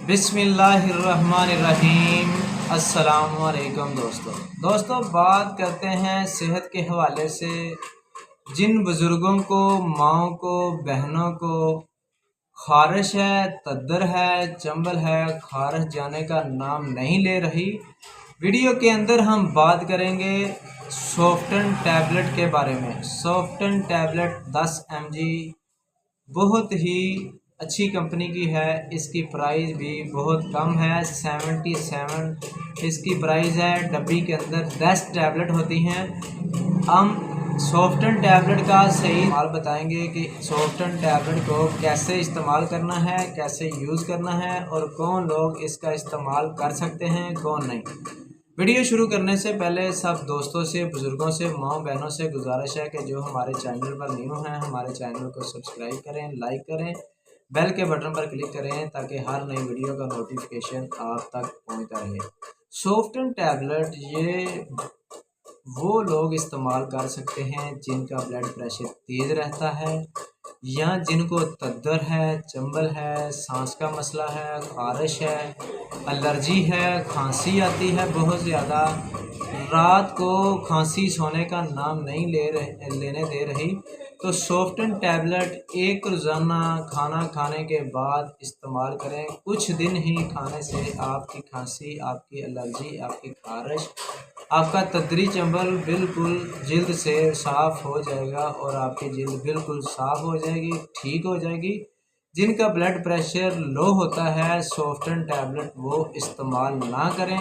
बिस्मिल्लाहिर्रहमानिर्रहीम। अस्सलाम वालेकुम दोस्तों बात करते हैं सेहत के हवाले से। जिन बुज़ुर्गों को, माँओं को, बहनों को खारिश है, तद्दर है, चंबल है, खारिश जाने का नाम नहीं ले रही, वीडियो के अंदर हम बात करेंगे सॉफ्टन टैबलेट के बारे में। सॉफ्टन टैबलेट 10 mg बहुत ही अच्छी कंपनी की है। इसकी प्राइस भी बहुत कम है, 77 इसकी प्राइस है। डब्बी के अंदर 10 टैबलेट होती हैं। हम सॉफ्टन टैबलेट का सही इस्तेमाल बताएंगे कि सॉफ्टन टैबलेट को कैसे इस्तेमाल करना है, कैसे यूज़ करना है और कौन लोग इसका इस्तेमाल कर सकते हैं, कौन नहीं। वीडियो शुरू करने से पहले सब दोस्तों से, बुज़ुर्गों से, माँ बहनों से गुजारिश है कि जो हमारे चैनल पर न्यू हैं हमारे चैनल को सब्सक्राइब करें, लाइक करें, बेल के बटन पर क्लिक करें ताकि हर नई वीडियो का नोटिफिकेशन आप तक पहुंचता रहे। सॉफ्टन टैबलेट ये वो लोग इस्तेमाल कर सकते हैं जिनका ब्लड प्रेशर तेज़ रहता है या जिनको तद्दर है, चंबल है, सांस का मसला है, खारिश है, एलर्जी है, खांसी आती है बहुत ज़्यादा, रात को खांसी सोने का नाम नहीं लेने दे रही, तो सॉफ्टन टैबलेट एक रोज़ाना खाना खाने के बाद इस्तेमाल करें। कुछ दिन ही खाने से आपकी खांसी, आपकी एलर्जी, आपकी खारिश, आपका तद्दरी चंबल बिल्कुल जिल्द से साफ़ हो जाएगा और आपकी जिल्द बिल्कुल साफ़ हो जाएगी, ठीक हो जाएगी। जिनका ब्लड प्रेशर लो होता है, सॉफ्टन टैबलेट वो इस्तेमाल ना करें।